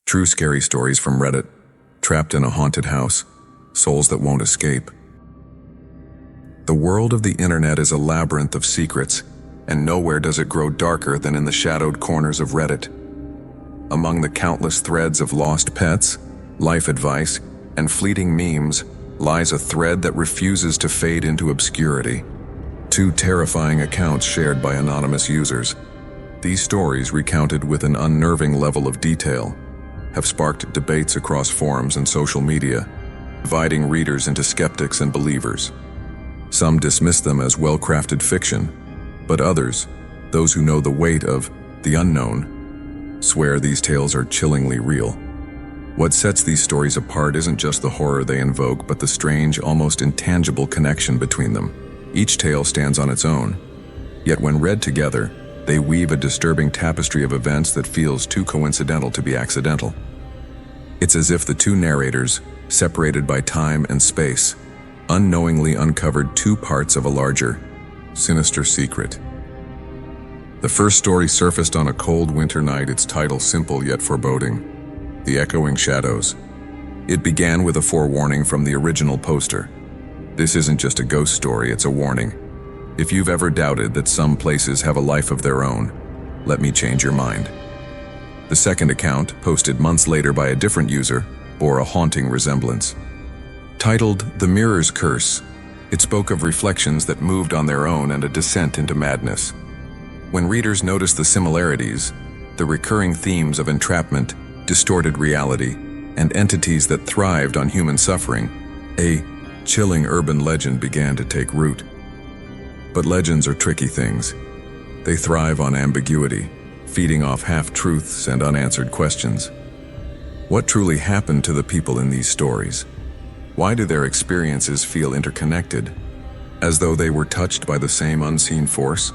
True scary stories from Reddit. Trapped in a haunted house. Souls that won't escape. The world of the internet is a labyrinth of secrets, and nowhere does it grow darker than in the shadowed corners of Reddit. Among the countless threads of lost pets, life advice, and fleeting memes lies a thread that refuses to fade into obscurity. Two terrifying accounts shared by anonymous users. These stories, recounted with an unnerving level of detail, have sparked debates across forums and social media, dividing readers into skeptics and believers. Some dismiss them as well-crafted fiction, but others, those who know the weight of the unknown, swear these tales are chillingly real. What sets these stories apart isn't just the horror they invoke, but the strange, almost intangible connection between them. Each tale stands on its own, yet when read together, they weave a disturbing tapestry of events that feels too coincidental to be accidental. It's as if the two narrators, separated by time and space, unknowingly uncovered two parts of a larger, sinister secret. The first story surfaced on a cold winter night, its title simple yet foreboding: The Echoing Shadows. It began with a forewarning from the original poster. This isn't just a ghost story, it's a warning. If you've ever doubted that some places have a life of their own, let me change your mind. The second account, posted months later by a different user, bore a haunting resemblance. Titled The Mirror's Curse, it spoke of reflections that moved on their own and a descent into madness. When readers noticed the similarities, the recurring themes of entrapment, distorted reality, and entities that thrived on human suffering, a chilling urban legend began to take root. But legends are tricky things. They thrive on ambiguity, feeding off half-truths and unanswered questions. What truly happened to the people in these stories? Why do their experiences feel interconnected, as though they were touched by the same unseen force?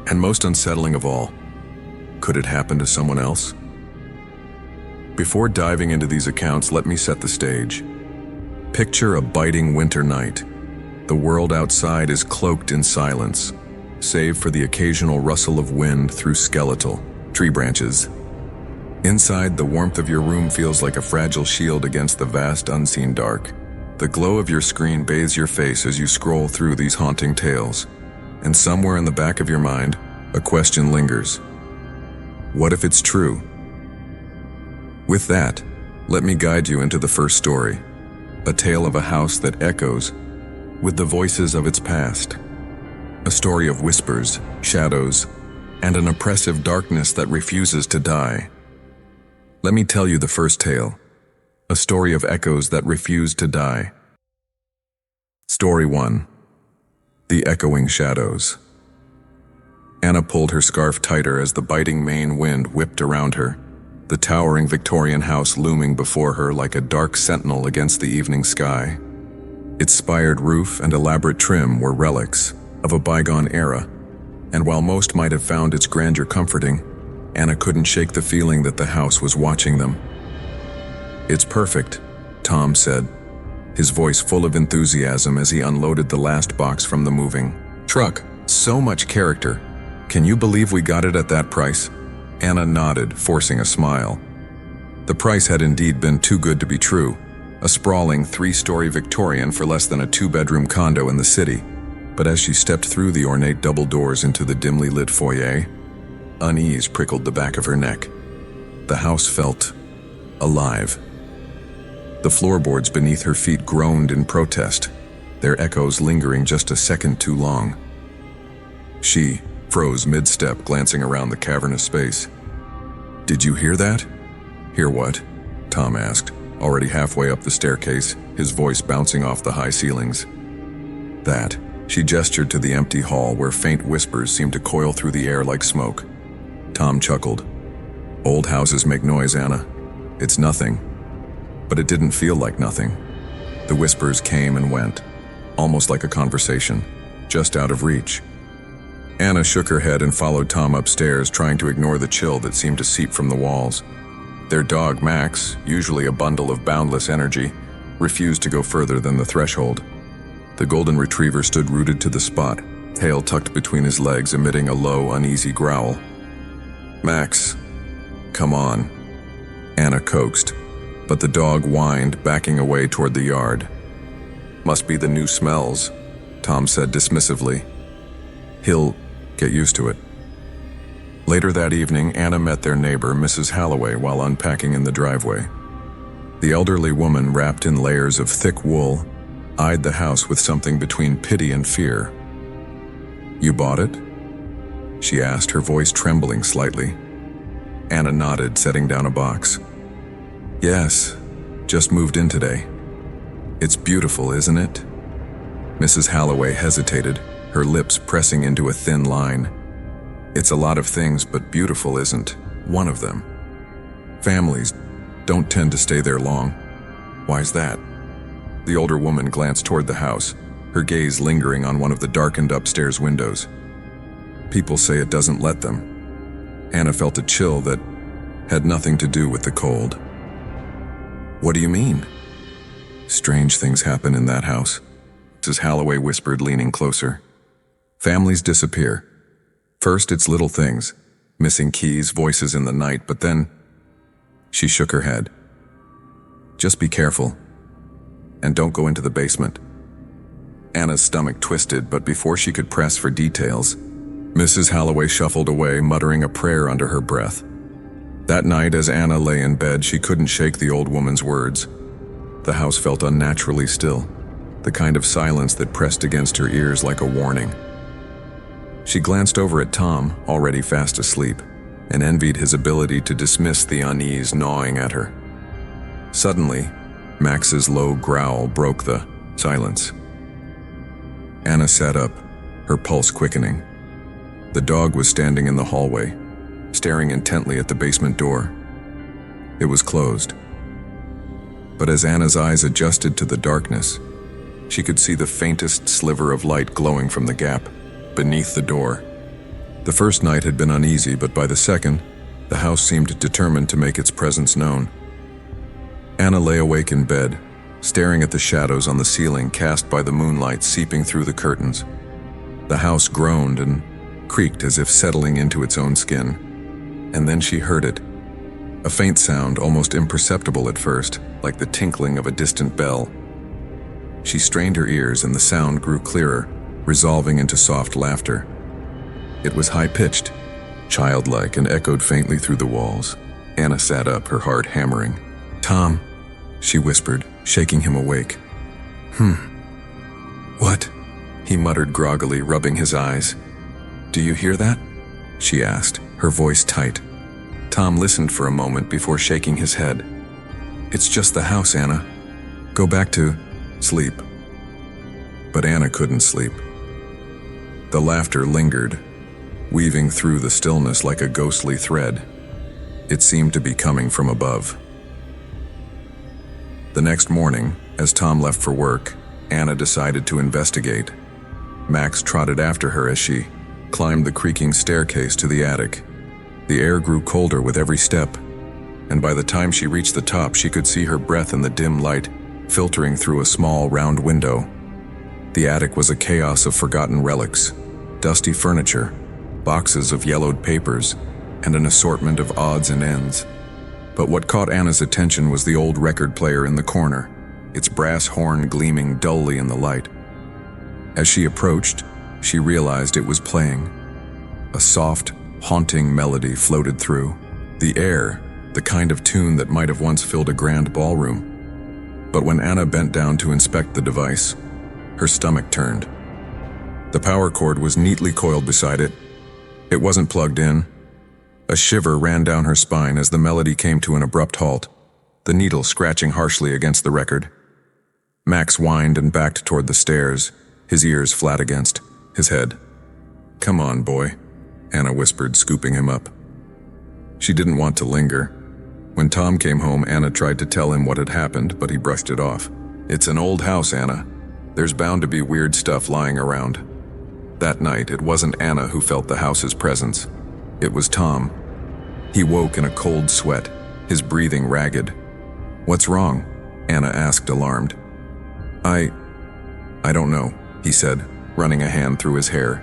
And most unsettling of all, could it happen to someone else? Before diving into these accounts, let me set the stage. Picture a biting winter night. The world outside is cloaked in silence, save for the occasional rustle of wind through skeletal tree branches. Inside, the warmth of your room feels like a fragile shield against the vast unseen dark. The glow of your screen bathes your face as you scroll through these haunting tales. And somewhere in the back of your mind, a question lingers. What if it's true? With that, let me guide you into the first story, a tale of a house that echoes with the voices of its past. A story of whispers, shadows, and an oppressive darkness that refuses to die. Let me tell you the first tale, a story of echoes that refuse to die. Story 1. The Echoing Shadows. Anna pulled her scarf tighter as the biting Maine wind whipped around her, the towering Victorian house looming before her like a dark sentinel against the evening sky. Its spired roof and elaborate trim were relics of a bygone era, and while most might have found its grandeur comforting, Anna couldn't shake the feeling that the house was watching them. "It's perfect," Tom said, his voice full of enthusiasm as he unloaded the last box from the moving truck. "So much character. Can you believe we got it at that price?" Anna nodded, forcing a smile. The price had indeed been too good to be true. A sprawling 3-story Victorian for less than a 2-bedroom condo in the city. But as she stepped through the ornate double doors into the dimly lit foyer, unease prickled the back of her neck. The house felt alive. The floorboards beneath her feet groaned in protest, their echoes lingering just a second too long. She froze mid-step, glancing around the cavernous space. "Did you hear that?" "Hear what?" Tom asked, already halfway up the staircase, his voice bouncing off the high ceilings. "That." She gestured to the empty hall where faint whispers seemed to coil through the air like smoke. Tom chuckled. "Old houses make noise, Anna. It's nothing." But it didn't feel like nothing. The whispers came and went, almost like a conversation, just out of reach. Anna shook her head and followed Tom upstairs, trying to ignore the chill that seemed to seep from the walls. Their dog, Max, usually a bundle of boundless energy, refused to go further than the threshold. The golden retriever stood rooted to the spot, tail tucked between his legs, emitting a low, uneasy growl. "Max, come on." Anna coaxed, but the dog whined, backing away toward the yard. "Must be the new smells," Tom said dismissively. "He'll get used to it." Later that evening, Anna met their neighbor, Mrs. Halloway, while unpacking in the driveway. The elderly woman, wrapped in layers of thick wool, eyed the house with something between pity and fear. "You bought it?" she asked, her voice trembling slightly. Anna nodded, setting down a box. "Yes, just moved in today. It's beautiful, isn't it?" Mrs. Halloway hesitated, her lips pressing into a thin line. "It's a lot of things, but beautiful isn't one of them. Families don't tend to stay there long. Why's that?" The older woman glanced toward the house, her gaze lingering on one of the darkened upstairs windows. "People say it doesn't let them." Anna felt a chill that had nothing to do with the cold. "What do you mean?" "Strange things happen in that house," Mrs. Halloway whispered, leaning closer. "Families disappear. First, it's little things, missing keys, voices in the night, but then..." She shook her head. "Just be careful. And don't go into the basement." Anna's stomach twisted, but before she could press for details, Mrs. Halloway shuffled away, muttering a prayer under her breath. That night, as Anna lay in bed, she couldn't shake the old woman's words. The house felt unnaturally still, the kind of silence that pressed against her ears like a warning. She glanced over at Tom, already fast asleep, and envied his ability to dismiss the unease gnawing at her. Suddenly, Max's low growl broke the silence. Anna sat up, her pulse quickening. The dog was standing in the hallway, staring intently at the basement door. It was closed. But as Anna's eyes adjusted to the darkness, she could see the faintest sliver of light glowing from the gap beneath the door. The first night had been uneasy, but by the second, the house seemed determined to make its presence known. Anna lay awake in bed, staring at the shadows on the ceiling cast by the moonlight seeping through the curtains. The house groaned and creaked as if settling into its own skin. And then she heard it. A faint sound, almost imperceptible at first, like the tinkling of a distant bell. She strained her ears and the sound grew clearer, resolving into soft laughter. It was high-pitched, childlike, and echoed faintly through the walls. Anna sat up, her heart hammering. "Tom," she whispered, shaking him awake. "What?" he muttered groggily, rubbing his eyes. "Do you hear that?" she asked, her voice tight. Tom listened for a moment before shaking his head. "It's just the house, Anna. Go back to sleep." But Anna couldn't sleep. The laughter lingered, weaving through the stillness like a ghostly thread. It seemed to be coming from above. The next morning, as Tom left for work, Anna decided to investigate. Max trotted after her as she climbed the creaking staircase to the attic. The air grew colder with every step, and by the time she reached the top, she could see her breath in the dim light filtering through a small, round window. The attic was a chaos of forgotten relics, dusty furniture, boxes of yellowed papers, and an assortment of odds and ends. But what caught Anna's attention was the old record player in the corner, its brass horn gleaming dully in the light. As she approached, she realized it was playing. A soft, haunting melody floated through the air, the kind of tune that might have once filled a grand ballroom. But when Anna bent down to inspect the device, her stomach turned. The power cord was neatly coiled beside it. It wasn't plugged in. A shiver ran down her spine as the melody came to an abrupt halt, the needle scratching harshly against the record. Max whined and backed toward the stairs, his ears flat against his head. "Come on, boy," Anna whispered, scooping him up. She didn't want to linger. When Tom came home, Anna tried to tell him what had happened, but he brushed it off. "It's an old house, Anna. There's bound to be weird stuff lying around." That night, it wasn't Anna who felt the house's presence. It was Tom. He woke in a cold sweat, his breathing ragged. "What's wrong?" Anna asked, alarmed. I don't know," he said, running a hand through his hair.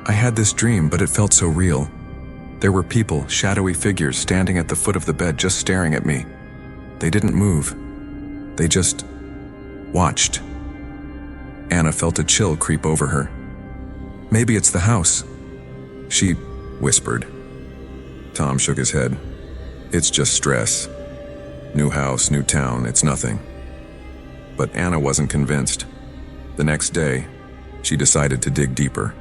"I had this dream, but it felt so real. There were people, shadowy figures, standing at the foot of the bed just staring at me. They didn't move. They just watched. Anna felt a chill creep over her. Maybe it's the house, she whispered. Tom shook his head. It's just stress. New house, new town, it's nothing. But Anna wasn't convinced. The next day, she decided to dig deeper.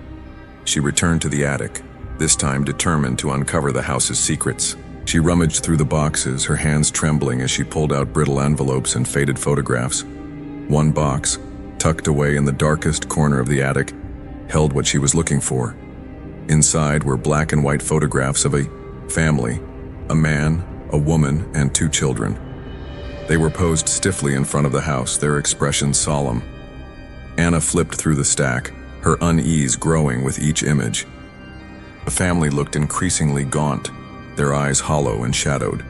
She returned to the attic, this time determined to uncover the house's secrets. She rummaged through the boxes, her hands trembling as she pulled out brittle envelopes and faded photographs. One box, tucked away in the darkest corner of the attic, held what she was looking for. Inside were black and white photographs of a family, a man, a woman, and 2 children. They were posed stiffly in front of the house, their expressions solemn. Anna flipped through the stack, her unease growing with each image. The family looked increasingly gaunt, their eyes hollow and shadowed.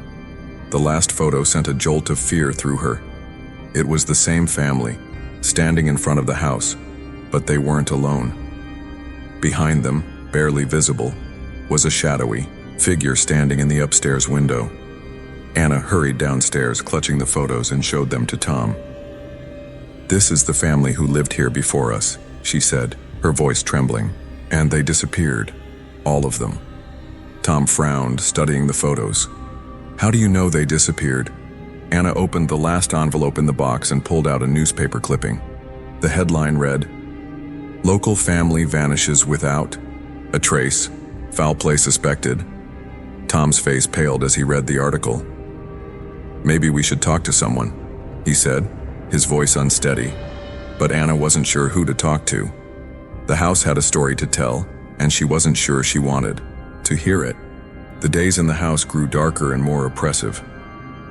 The last photo sent a jolt of fear through her. It was the same family, standing in front of the house, but they weren't alone. Behind them, barely visible, was a shadowy figure standing in the upstairs window. Anna hurried downstairs, clutching the photos, and showed them to Tom. "This is the family who lived here before us," she said, her voice trembling. "And they disappeared. All of them." Tom frowned, studying the photos. "How do you know they disappeared?" Anna opened the last envelope in the box and pulled out a newspaper clipping. The headline read, "Local family vanishes without a trace. Foul play suspected." Tom's face paled as he read the article. "Maybe we should talk to someone," he said, his voice unsteady. But Anna wasn't sure who to talk to. The house had a story to tell, and she wasn't sure she wanted to hear it. The days in the house grew darker and more oppressive.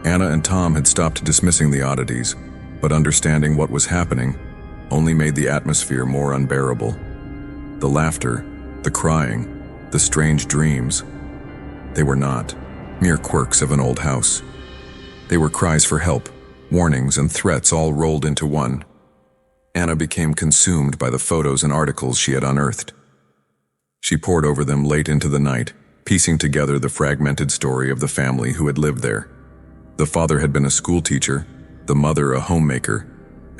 Anna and Tom had stopped dismissing the oddities, but understanding what was happening only made the atmosphere more unbearable. The laughter, the crying, the strange dreams, they were not mere quirks of an old house. They were cries for help, warnings and threats all rolled into one. Anna became consumed by the photos and articles she had unearthed. She pored over them late into the night, piecing together the fragmented story of the family who had lived there. The father had been a school teacher, the mother a homemaker,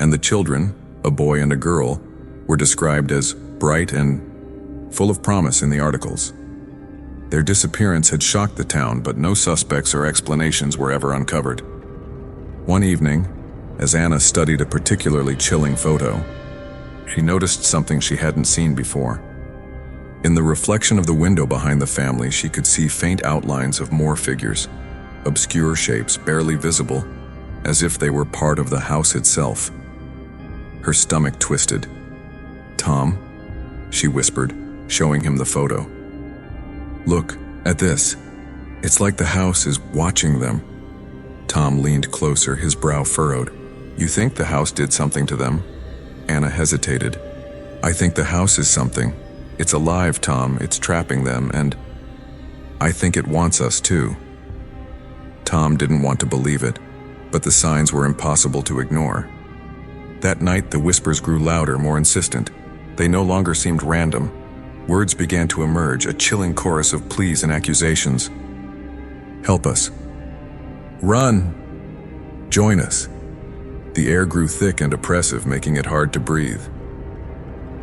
and the children, a boy and a girl, were described as bright and full of promise in the articles. Their disappearance had shocked the town, but no suspects or explanations were ever uncovered. One evening, as Anna studied a particularly chilling photo, she noticed something she hadn't seen before. In the reflection of the window behind the family, she could see faint outlines of more figures, obscure shapes barely visible, as if they were part of the house itself. Her stomach twisted. "Tom," she whispered, showing him the photo. "Look at this. It's like the house is watching them." Tom leaned closer, his brow furrowed. "You think the house did something to them?" Anna hesitated. "I think the house is something. It's alive, Tom. It's trapping them, and I think it wants us too." Tom didn't want to believe it, but the signs were impossible to ignore. That night, the whispers grew louder, more insistent. They no longer seemed random. Words began to emerge, a chilling chorus of pleas and accusations. "Help us. Run. Join us." The air grew thick and oppressive, making it hard to breathe.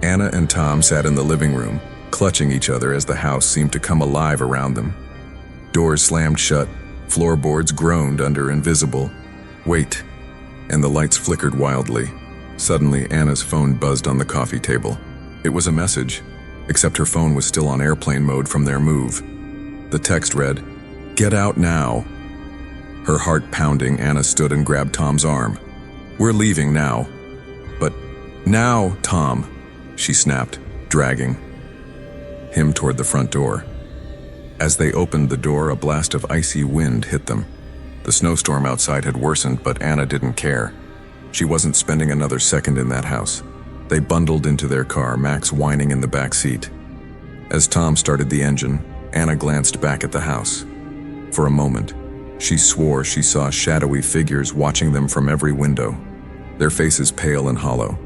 Anna and Tom sat in the living room, clutching each other as the house seemed to come alive around them. Doors slammed shut, floorboards groaned under invisible weight, and the lights flickered wildly. Suddenly, Anna's phone buzzed on the coffee table. It was a message, except her phone was still on airplane mode from their move. The text read, "Get out now." Her heart pounding, Anna stood and grabbed Tom's arm. "We're leaving now." "But now, Tom," she snapped, dragging him toward the front door. As they opened the door, a blast of icy wind hit them. The snowstorm outside had worsened, but Anna didn't care. She wasn't spending another second in that house. They bundled into their car, Max whining in the back seat. As Tom started the engine, Anna glanced back at the house. For a moment, she swore she saw shadowy figures watching them from every window, their faces pale and hollow.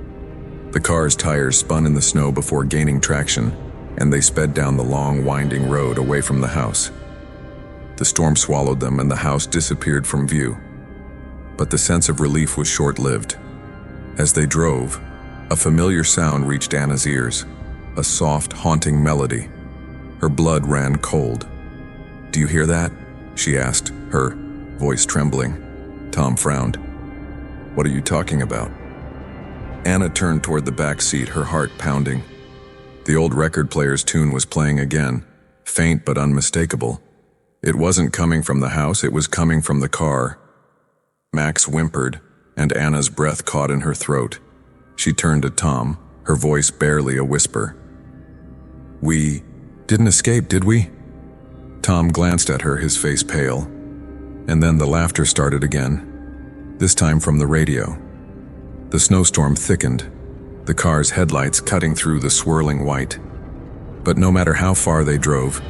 The car's tires spun in the snow before gaining traction, and they sped down the long, winding road away from the house. The storm swallowed them and the house disappeared from view. But the sense of relief was short-lived. As they drove, a familiar sound reached Anna's ears, a soft, haunting melody. Her blood ran cold. "Do you hear that?" she asked, her voice trembling. Tom frowned. "What are you talking about?" Anna turned toward the back seat, her heart pounding. The old record player's tune was playing again, faint but unmistakable. It wasn't coming from the house, it was coming from the car. Max whimpered, and Anna's breath caught in her throat. She turned to Tom, her voice barely a whisper. "We didn't escape, did we?" Tom glanced at her, his face pale. And then the laughter started again, this time from the radio. The snowstorm thickened, the car's headlights cutting through the swirling white. But no matter how far they drove,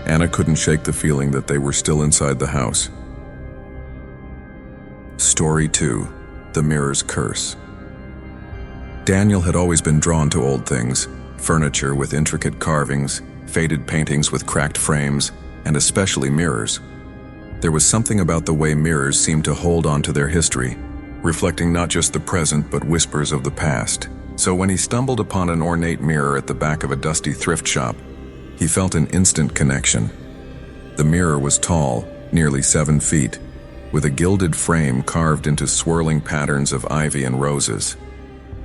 Anna couldn't shake the feeling that they were still inside the house. Story 2: The Mirror's Curse. Daniel had always been drawn to old things, furniture with intricate carvings, faded paintings with cracked frames, and especially mirrors. There was something about the way mirrors seemed to hold on to their history, reflecting not just the present but whispers of the past. So when he stumbled upon an ornate mirror at the back of a dusty thrift shop, he felt an instant connection. The mirror was tall, nearly 7 feet, with a gilded frame carved into swirling patterns of ivy and roses.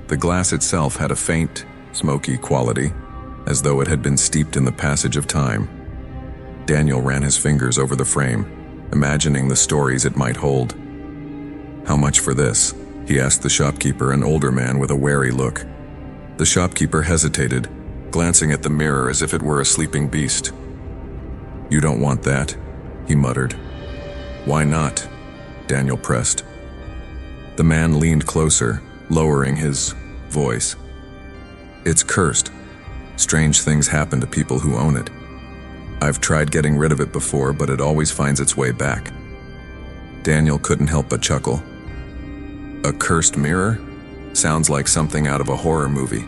The glass itself had a faint, smoky quality, as though it had been steeped in the passage of time. Daniel ran his fingers over the frame, imagining the stories it might hold. "How much for this?" he asked the shopkeeper, an older man with a wary look. The shopkeeper hesitated, glancing at the mirror as if it were a sleeping beast. "You don't want that," he muttered. "Why not?" Daniel pressed. The man leaned closer, lowering his voice. "It's cursed. Strange things happen to people who own it. I've tried getting rid of it before, but it always finds its way back." Daniel couldn't help but chuckle. "A cursed mirror? Sounds like something out of a horror movie."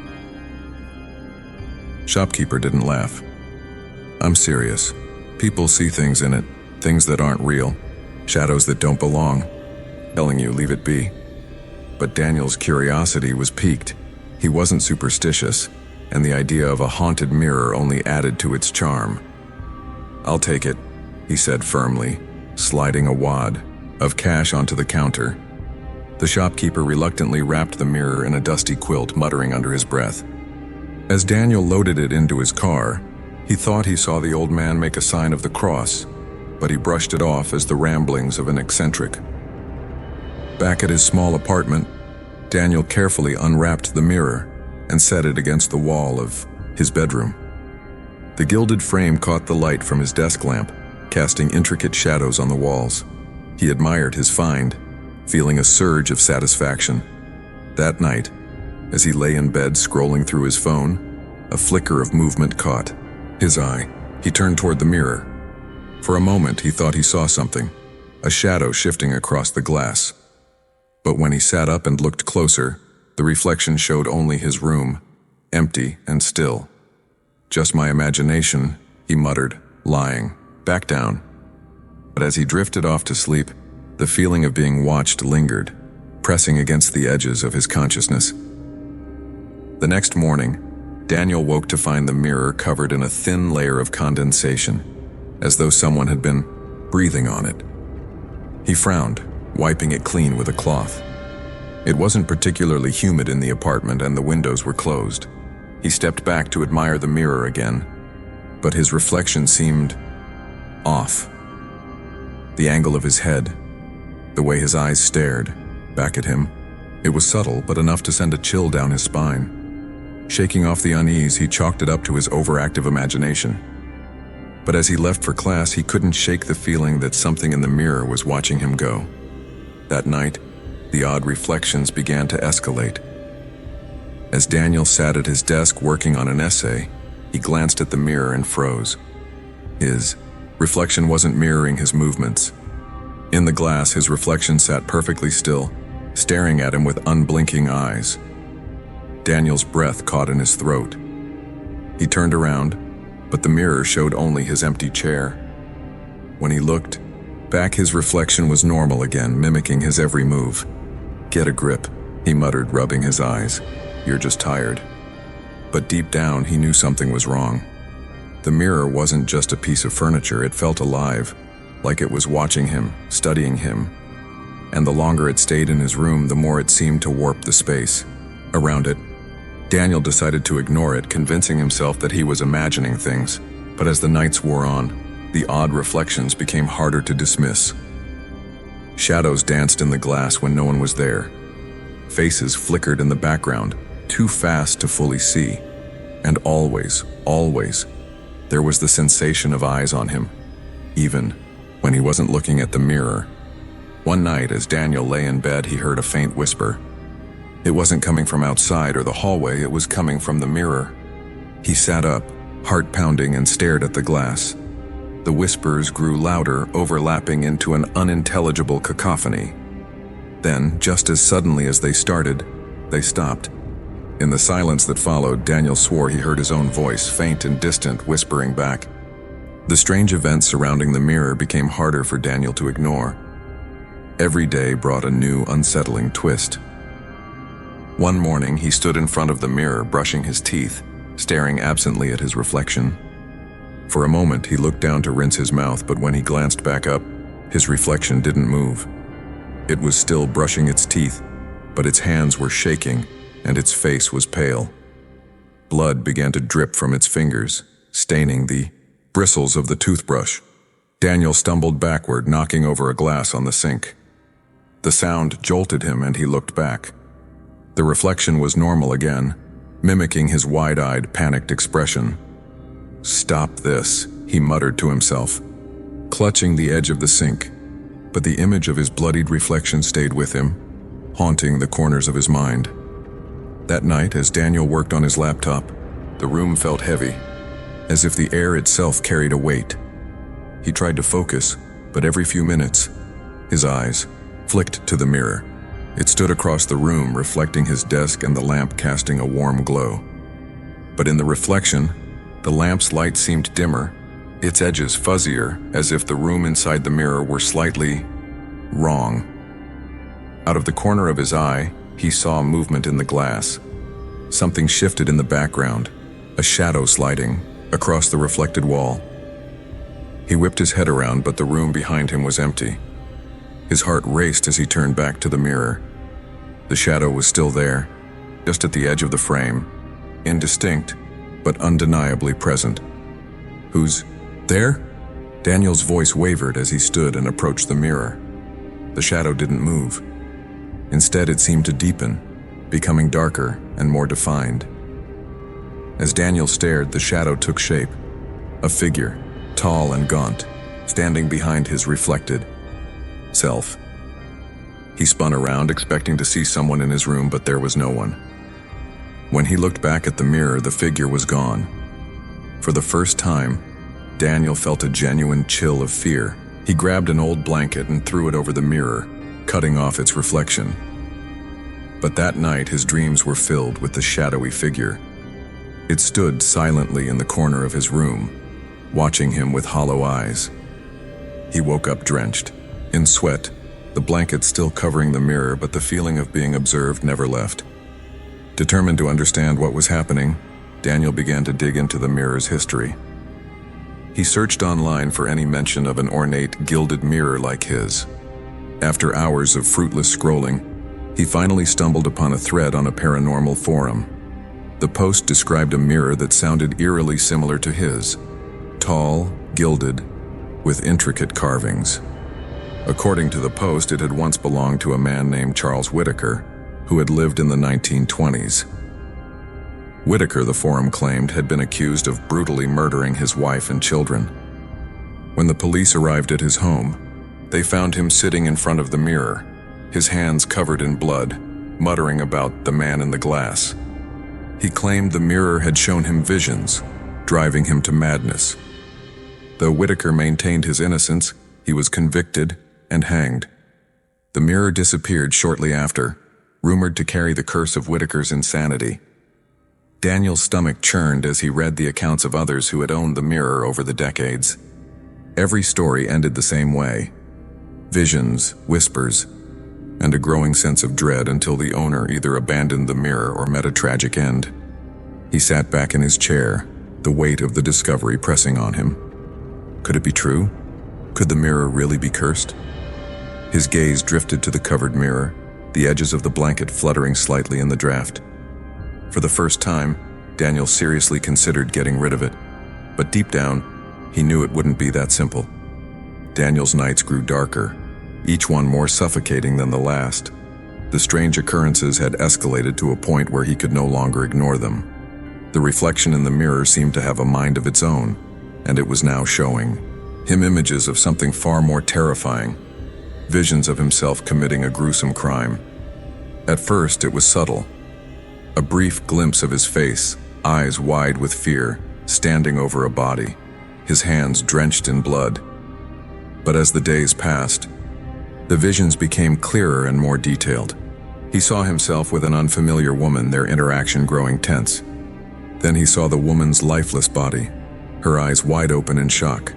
Shopkeeper didn't laugh. "I'm serious. People see things in it, things that aren't real, shadows that don't belong. Telling you, leave it be." But Daniel's curiosity was piqued. He wasn't superstitious, and the idea of a haunted mirror only added to its charm. "I'll take it," he said firmly, sliding a wad of cash onto the counter. The shopkeeper reluctantly wrapped the mirror in a dusty quilt, muttering under his breath. As Daniel loaded it into his car, he thought he saw the old man make a sign of the cross, but he brushed it off as the ramblings of an eccentric. Back at his small apartment, Daniel carefully unwrapped the mirror and set it against the wall of his bedroom. The gilded frame caught the light from his desk lamp, casting intricate shadows on the walls. He admired his find, feeling a surge of satisfaction. That night, as he lay in bed scrolling through his phone, a flicker of movement caught his eye. He turned toward the mirror. For a moment, he thought he saw something, a shadow shifting across the glass. But when he sat up and looked closer, the reflection showed only his room, empty and still. "Just my imagination," he muttered, lying back down. But as he drifted off to sleep, the feeling of being watched lingered, pressing against the edges of his consciousness. The next morning, Daniel woke to find the mirror covered in a thin layer of condensation, as though someone had been breathing on it. He frowned, wiping it clean with a cloth. It wasn't particularly humid in the apartment and the windows were closed. He stepped back to admire the mirror again, but his reflection seemed off. The angle of his head, the way his eyes stared back at him, it was subtle but enough to send a chill down his spine. Shaking off the unease, he chalked it up to his overactive imagination. But as he left for class, he couldn't shake the feeling that something in the mirror was watching him go. That night, the odd reflections began to escalate. As Daniel sat at his desk working on an essay, he glanced at the mirror and froze. His reflection wasn't mirroring his movements. In the glass, his reflection sat perfectly still, staring at him with unblinking eyes. Daniel's breath caught in his throat. He turned around, but the mirror showed only his empty chair. When he looked back, his reflection was normal again, mimicking his every move. "Get a grip," he muttered, rubbing his eyes. "You're just tired." But deep down, he knew something was wrong. The mirror wasn't just a piece of furniture, it felt alive, like it was watching him, studying him. And the longer it stayed in his room, the more it seemed to warp the space around it. Daniel decided to ignore it, convincing himself that he was imagining things. But as the nights wore on, the odd reflections became harder to dismiss. Shadows danced in the glass when no one was there. Faces flickered in the background, too fast to fully see. And always, there was the sensation of eyes on him, even when he wasn't looking at the mirror. One night, as Daniel lay in bed, he heard a faint whisper. It wasn't coming from outside or the hallway, it was coming from the mirror. He sat up, heart pounding, and stared at the glass. The whispers grew louder, overlapping into an unintelligible cacophony. Then, just as suddenly as they started, they stopped. In the silence that followed, Daniel swore he heard his own voice, faint and distant, whispering back. The strange events surrounding the mirror became harder for Daniel to ignore. Every day brought a new, unsettling twist. One morning, he stood in front of the mirror, brushing his teeth, staring absently at his reflection. For a moment, he looked down to rinse his mouth, but when he glanced back up, his reflection didn't move. It was still brushing its teeth, but its hands were shaking, and its face was pale. Blood began to drip from its fingers, staining the bristles of the toothbrush. Daniel stumbled backward, knocking over a glass on the sink. The sound jolted him, and he looked back. The reflection was normal again, mimicking his wide-eyed, panicked expression. "Stop this," he muttered to himself, clutching the edge of the sink. But the image of his bloodied reflection stayed with him, haunting the corners of his mind. That night, as Daniel worked on his laptop, the room felt heavy, as if the air itself carried a weight. He tried to focus, but every few minutes, his eyes flicked to the mirror. It stood across the room, reflecting his desk and the lamp casting a warm glow. But in the reflection, the lamp's light seemed dimmer, its edges fuzzier, as if the room inside the mirror were slightly wrong. Out of the corner of his eye, he saw movement in the glass. Something shifted in the background, a shadow sliding across the reflected wall. He whipped his head around, but the room behind him was empty. His heart raced as he turned back to the mirror. The shadow was still there, just at the edge of the frame, indistinct, but undeniably present. "Who's there?" Daniel's voice wavered as he stood and approached the mirror. The shadow didn't move. Instead, it seemed to deepen, becoming darker and more defined. As Daniel stared, the shadow took shape. A figure, tall and gaunt, standing behind his reflected self. He spun around, expecting to see someone in his room, but there was no one. When he looked back at the mirror, the figure was gone. For the first time, Daniel felt a genuine chill of fear. He grabbed an old blanket and threw it over the mirror, cutting off its reflection. But that night, his dreams were filled with the shadowy figure. It stood silently in the corner of his room, watching him with hollow eyes. He woke up drenched in sweat, the blanket still covering the mirror, but the feeling of being observed never left. Determined to understand what was happening, Daniel began to dig into the mirror's history. He searched online for any mention of an ornate, gilded mirror like his. After hours of fruitless scrolling, he finally stumbled upon a thread on a paranormal forum. The post described a mirror that sounded eerily similar to his, tall, gilded, with intricate carvings. According to the post, it had once belonged to a man named Charles Whitaker, who had lived in the 1920s. Whitaker, the forum claimed, had been accused of brutally murdering his wife and children. When the police arrived at his home, they found him sitting in front of the mirror, his hands covered in blood, muttering about the man in the glass. He claimed the mirror had shown him visions, driving him to madness. Though Whitaker maintained his innocence, he was convicted and hanged. The mirror disappeared shortly after, rumored to carry the curse of Whitaker's insanity. Daniel's stomach churned as he read the accounts of others who had owned the mirror over the decades. Every story ended the same way: visions, whispers, and a growing sense of dread until the owner either abandoned the mirror or met a tragic end. He sat back in his chair, the weight of the discovery pressing on him. Could it be true? Could the mirror really be cursed? His gaze drifted to the covered mirror, the edges of the blanket fluttering slightly in the draft. For the first time, Daniel seriously considered getting rid of it, but deep down, he knew it wouldn't be that simple. Daniel's nights grew darker, each one more suffocating than the last. The strange occurrences had escalated to a point where he could no longer ignore them. The reflection in the mirror seemed to have a mind of its own, and it was now showing him images of something far more terrifying, visions of himself committing a gruesome crime. At first, it was subtle. A brief glimpse of his face, eyes wide with fear, standing over a body, his hands drenched in blood. But as the days passed, the visions became clearer and more detailed. He saw himself with an unfamiliar woman, their interaction growing tense. Then he saw the woman's lifeless body, her eyes wide open in shock.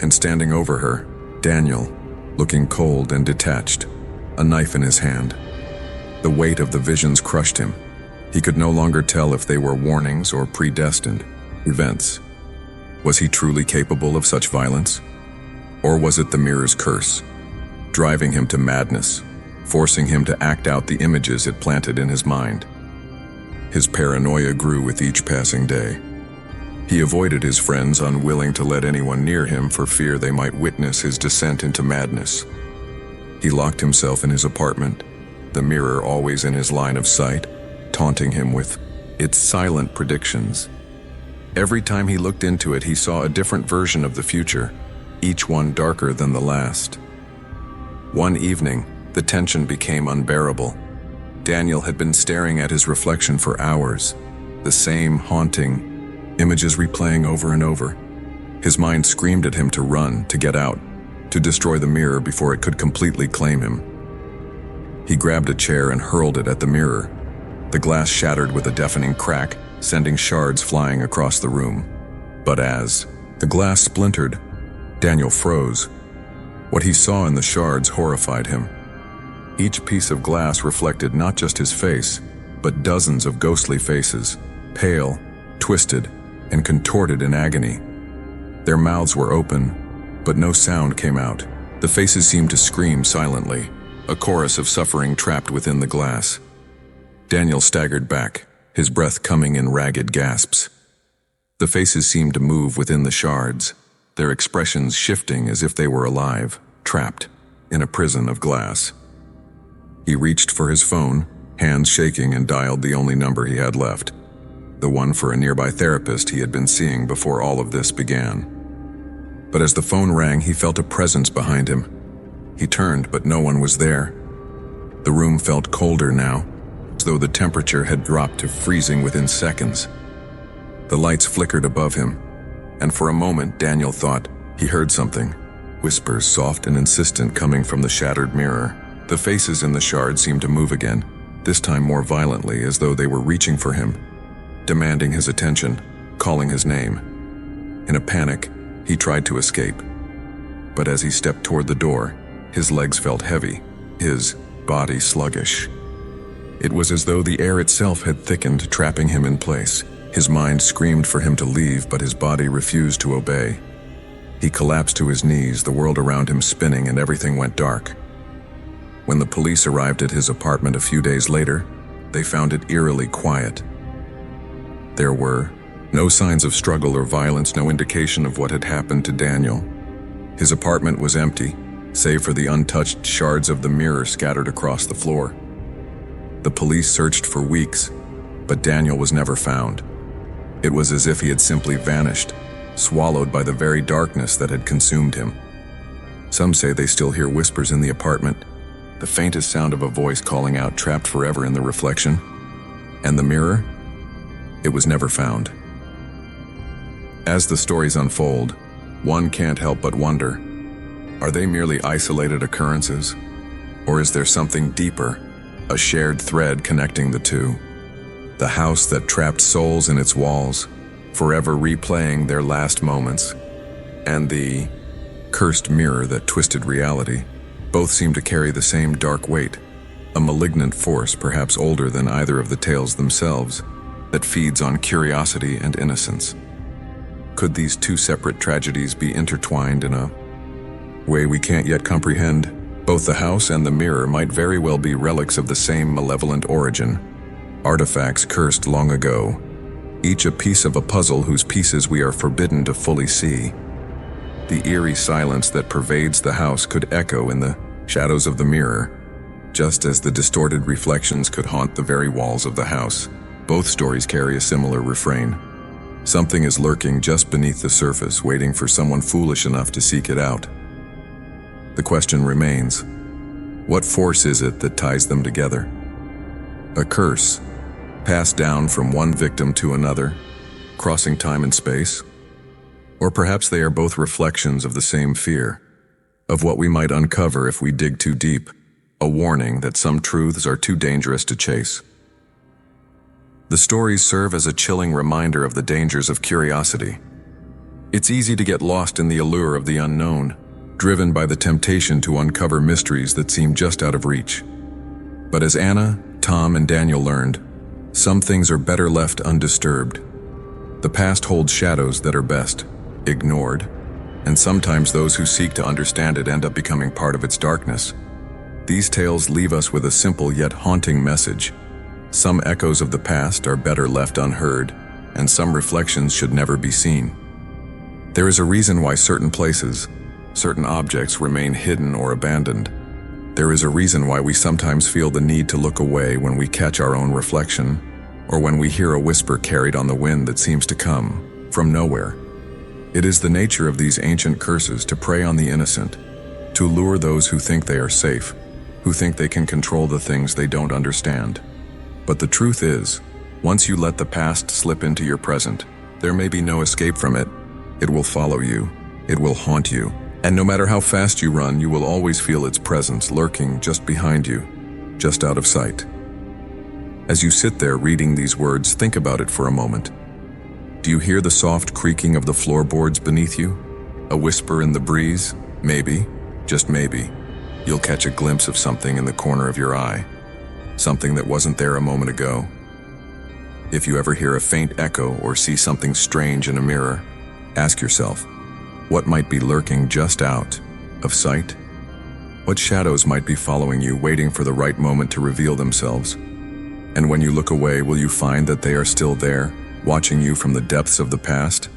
And standing over her, Daniel, looking cold and detached, a knife in his hand. The weight of the visions crushed him. He could no longer tell if they were warnings or predestined events. Was he truly capable of such violence? Or was it the mirror's curse, driving him to madness, forcing him to act out the images it planted in his mind? His paranoia grew with each passing day. He avoided his friends, unwilling to let anyone near him for fear they might witness his descent into madness. He locked himself in his apartment, the mirror always in his line of sight, taunting him with its silent predictions. Every time he looked into it, he saw a different version of the future, each one darker than the last. One evening, the tension became unbearable. Daniel had been staring at his reflection for hours, the same haunting images replaying over and over. His mind screamed at him to run, to get out, to destroy the mirror before it could completely claim him. He grabbed a chair and hurled it at the mirror. The glass shattered with a deafening crack, sending shards flying across the room. But as the glass splintered, Daniel froze. What he saw in the shards horrified him. Each piece of glass reflected not just his face, but dozens of ghostly faces, pale, twisted, and contorted in agony. Their mouths were open, but no sound came out. The faces seemed to scream silently, a chorus of suffering trapped within the glass. Daniel staggered back, his breath coming in ragged gasps. The faces seemed to move within the shards, their expressions shifting as if they were alive, trapped in a prison of glass. He reached for his phone, hands shaking, and dialed the only number he had left, the one for a nearby therapist he had been seeing before all of this began. But as the phone rang, he felt a presence behind him. He turned, but no one was there. The room felt colder now, as though the temperature had dropped to freezing within seconds. The lights flickered above him, and for a moment Daniel thought he heard something, whispers soft and insistent coming from the shattered mirror. The faces in the shard seemed to move again, this time more violently, as though they were reaching for him, demanding his attention, calling his name. In a panic, he tried to escape. But as he stepped toward the door, his legs felt heavy, his body sluggish. It was as though the air itself had thickened, trapping him in place. His mind screamed for him to leave, but his body refused to obey. He collapsed to his knees, the world around him spinning, and everything went dark. When the police arrived at his apartment a few days later, they found it eerily quiet. There were no signs of struggle or violence, no indication of what had happened to Daniel. His apartment was empty, save for the untouched shards of the mirror scattered across the floor. The police searched for weeks, but Daniel was never found. It was as if he had simply vanished, swallowed by the very darkness that had consumed him. Some say they still hear whispers in the apartment, the faintest sound of a voice calling out, trapped forever in the reflection. And the mirror? It was never found. As the stories unfold, one can't help but wonder, are they merely isolated occurrences? Or is there something deeper, a shared thread connecting the two? The house that trapped souls in its walls, forever replaying their last moments, and the cursed mirror that twisted reality, both seem to carry the same dark weight, a malignant force perhaps older than either of the tales themselves, that feeds on curiosity and innocence. Could these two separate tragedies be intertwined in a way we can't yet comprehend? Both the house and the mirror might very well be relics of the same malevolent origin, artifacts cursed long ago, each a piece of a puzzle whose pieces we are forbidden to fully see. The eerie silence that pervades the house could echo in the shadows of the mirror, just as the distorted reflections could haunt the very walls of the house. Both stories carry a similar refrain. Something is lurking just beneath the surface, waiting for someone foolish enough to seek it out. The question remains, what force is it that ties them together? A curse, passed down from one victim to another, crossing time and space? Or perhaps they are both reflections of the same fear, of what we might uncover if we dig too deep, a warning that some truths are too dangerous to chase. The stories serve as a chilling reminder of the dangers of curiosity. It's easy to get lost in the allure of the unknown, driven by the temptation to uncover mysteries that seem just out of reach. But as Anna, Tom, and Daniel learned, some things are better left undisturbed. The past holds shadows that are best ignored, and sometimes those who seek to understand it end up becoming part of its darkness. These tales leave us with a simple yet haunting message. Some echoes of the past are better left unheard, and some reflections should never be seen. There is a reason why certain places, certain objects remain hidden or abandoned. There is a reason why we sometimes feel the need to look away when we catch our own reflection, or when we hear a whisper carried on the wind that seems to come from nowhere. It is the nature of these ancient curses to prey on the innocent, to lure those who think they are safe, who think they can control the things they don't understand. But the truth is, once you let the past slip into your present, there may be no escape from it. It will follow you, it will haunt you, and no matter how fast you run, you will always feel its presence lurking just behind you, just out of sight. As you sit there reading these words, think about it for a moment. Do you hear the soft creaking of the floorboards beneath you? A whisper in the breeze? Maybe, just maybe, you'll catch a glimpse of something in the corner of your eye. Something that wasn't there a moment ago. If you ever hear a faint echo or see something strange in a mirror, ask yourself, what might be lurking just out of sight? What shadows might be following you, waiting for the right moment to reveal themselves? And when you look away, will you find that they are still there, watching you from the depths of the past?